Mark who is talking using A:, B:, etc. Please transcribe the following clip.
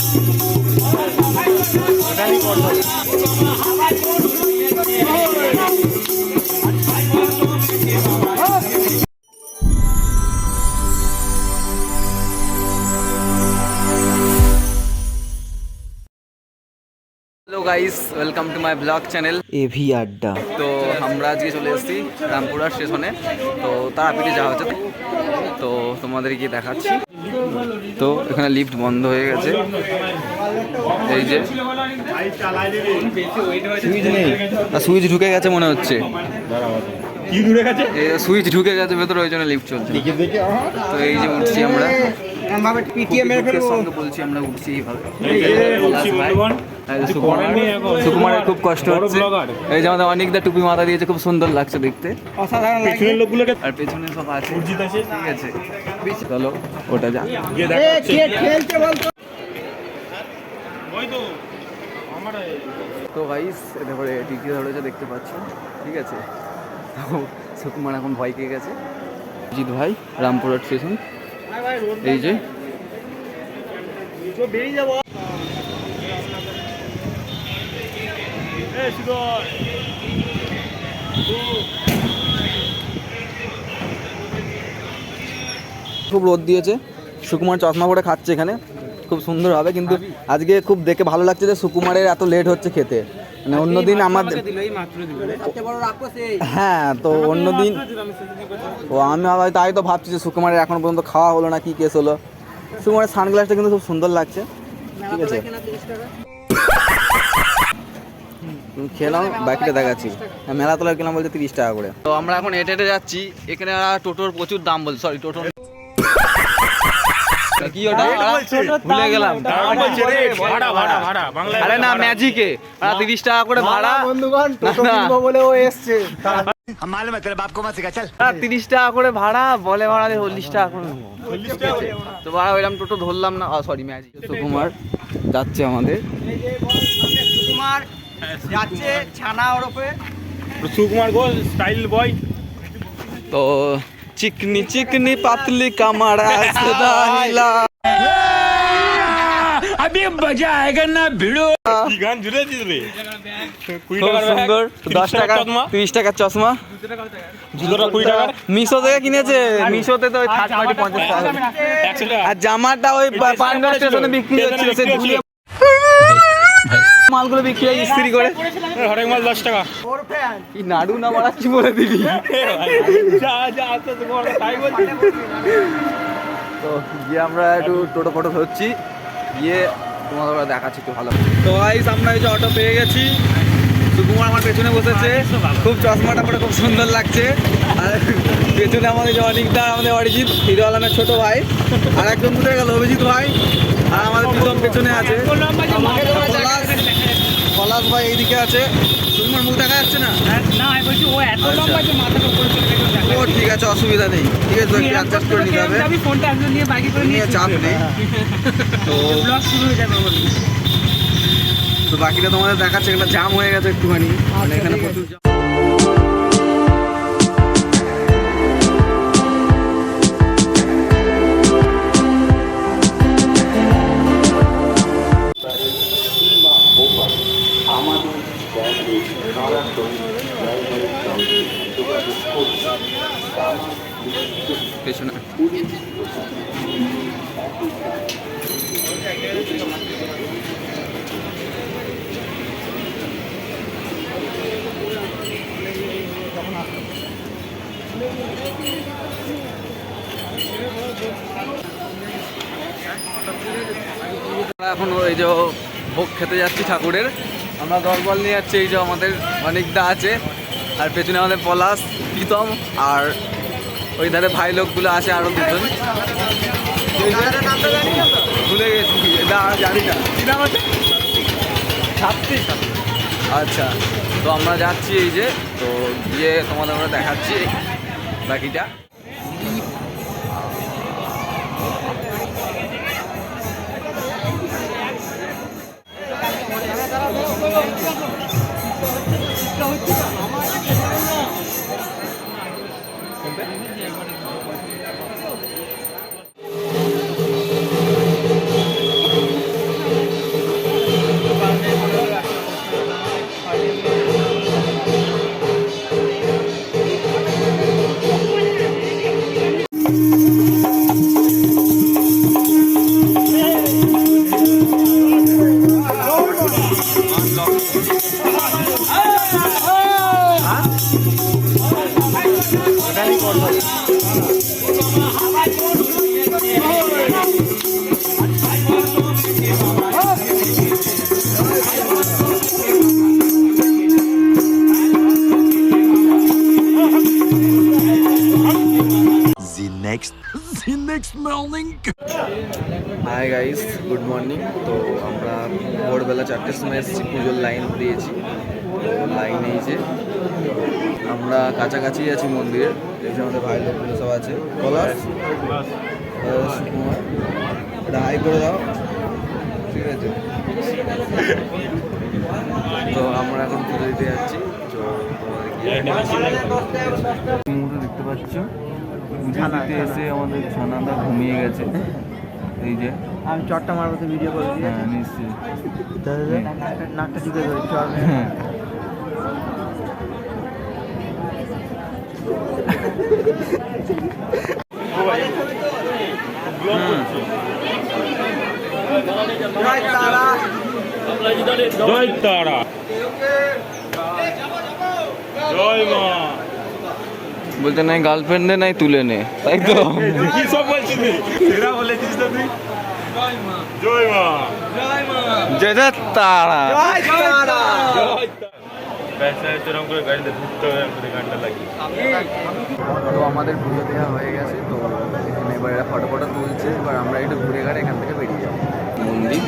A: Hello guys, welcome to my blog channel
B: एभी আড্ডা।
A: তো আমরা আজকে চলে এসেছি রামপুরা স্টেশনে। তো তারাপীঠে যাওয়া হচ্ছে, তো তোমাদের গিয়ে দেখাচ্ছি। তো এখানে লিফট বন্ধ হয়ে গেছে, এই যে সুইচ নেই, সুইচ ঢুকে গেছে মনে হচ্ছে, সুইচ ঢুকে গেছে ভেতরে, ওই জন্য লিফট চলছে। তো এই যে উঠছি আমরা, সঙ্গে বলছি আমরা উঠছি এইভাবে। সুকুমারের খুব কষ্ট হচ্ছে। এই যে আমাদের অনেকটা টুপি মাথা দিয়েছে, খুব সুন্দর লাগছে দেখতে, আর পেছনে সব আছে, ঠিক আছে। চলো ওটা যা। তো গাইস এটা করে টিকি ধরেছে দেখতে পাচ্ছ, ঠিক আছে। তো সুকুমার এখন ভয় পেয়ে গেছে। জিৎ ভাই রামপুরা স্টেশন, এই যে খুব রোদ দিয়েছে, সুকুমার চশমা পরে খাচ্ছে এখানে, খুব সুন্দর হবে। কিন্তু আজকে খুব দেখে ভালো লাগছে যে সুকুমারের এত লেট হচ্ছে খেতে, মানে অন্যদিন আমাদের, হ্যাঁ তো অন্যদিন ও আমি আবার তাই তো ভাবছি যে সুকুমারের এখন পর্যন্ত খাওয়া হলো না, কি কেস হলো। সুকুমারের সানগ্লাসটা কিন্তু খুব সুন্দর লাগছে, ঠিক আছে। খেলাম বাকিটা দেখাচ্ছি, মেলা তোলার কিলাম বলতে 30 টাকা করে। তো আমরা এখন হেঁটে হেঁটে যাচ্ছি, এখানে টোটোর প্রচুর দাম বলছে, সরি টোটো কি ওটা ভুলে গেলাম, আরে না ম্যাজিকে 30 টাকা করে ভাড়া, বলে ও এসছে 30 টাকা করে ভাড়া বলে, ভাড়া 40 টাকা করে। তো ভাড়া ওইরকম টোটো ধরলাম না, সরি ম্যাজিক। সুকুমার যাচ্ছে আমাদের,
B: সুকুমার যাচ্ছে ছানা ওরফে
C: সুকুমার গোল স্টাইল বয়।
A: তো চিকনি চিকনি পাতলি কামাড়া সদাইলা
C: अभी मजा आएगा ना भिड़ो। কি গান জুড়েছিস রে?
A: খুব সুন্দর, 10 টাকা 30 টাকার চশমা,
C: জুতোটা 20 টাকা
A: মিশো থেকে কিনেছে। মিশোতে তো ওই থার্ড পার্টি 50 টাকা, আর জামাটা ওই পান্ডা স্টেশনে বিক্রি হচ্ছিল, সে ধুয়ে মালগুলো বিক্রি হয় ইস্ত্রি করে,
C: হরেক মাল 10 টাকা।
A: কি নাড়ু না মারাচ্ছি বলে দিবি।
C: যা যা আসতে তো তাই বলছি।
A: তো গিয়ে আমরা একটু টোটো ফটো ধরছি, গিয়ে তোমাদের দেখাচ্ছি একটু ভালো। তো গাইস আমরা এই যে অটো পেয়ে গেছি, সুকুমার আমার পেছনে বসেছে, খুব চশমাটা পরে খুব সুন্দর লাগছে। আর পেছনে আমাদের যে অনিকদা, আমাদের অরিজিৎ হিরো আলমের ছোট ভাই, আর একজন কোথায় গেল অভিজিৎ ভাই, আর আমাদের প্রীতম পেছনে আছে, পলাশ ভাই এইদিকে আছে। সুকুমার মুখ দেখা যাচ্ছে না, ও ঠিক আছে অসুবিধা নেই, ঠিক আছে অ্যাডজাস্ট করে নিতে হবে, নিয়ে চাপ নেই। তো বাকিটা তোমাদের দেখাচ্ছে, একটা জাম হয়ে গেছে একটুখানি, মানে এখানে প্রচুর জাম। পেছনে এখন ওই যে ভোগ খেতে যাচ্ছি ঠাকুরের, আমরা দরবল নিয়ে যাচ্ছি। এই যে আমাদের অনেকদা আছে, আর পেছনে আমাদের পলাশ, প্রীতম, আর ওই ধারে ভাই লোকগুলো আছে আরো দুজন, ভুলে গেছি, জানি না কি নাম আছে, আচ্ছা। তো আমরা যাচ্ছি এই যে, তো গিয়ে তোমাদের আমরা দেখাচ্ছি বাকিটা। Hi guys, good morning. তো আমরা ভোরবেলা 4টের সময় এসেছি, পুজোর লাইন দিয়েছি। লাইন এই যে আমরা কাছাকাছি আছি মন্দিরের। এই যে আমাদের ভাই লোকগুলো সব আছে। পলাশ, সুকুমার, এটা হাই করে দাও, ঠিক আছে? তো আমরা এখন পুজো দিতে যাচ্ছি। তো মুহূর্তে দেখতে পাচ্ছ পুজো দিতে এসে আমাদের ছানাদা ঘুমিয়ে গেছে। এই যে
B: আমি চটটা মারবো তো ভিডিও করে দিই।
A: হ্যাঁ নিশ্চয়ই।
B: নাকটা টিপে ধরি চল।
A: হ্যাঁ
B: জয় তারা।
C: জয় তারা, জয় মা।
A: বলতে নাই গার্লফ্রেন্ডে নাই তুলে নে, তাই তো?
C: কি সব বলছিস এরা বলেছিস তো তুই? জয় মা,
A: জয় জয় তারা।
B: জয় তারা।
C: জয় তারা। ব্যবসা এরকম করে গাড়িতে ঢুকতে হবে, আমাদের গানটা লাগিয়ে।
A: তো আমাদের পুজো দেওয়া হয়ে গেছে। তো এখানে এবার এরা ফটো ফটো তুলছে। এবার আমরা একটু ঘুরে ঘাড়ে এখান থেকে বেরিয়ে যাবো মন্দির।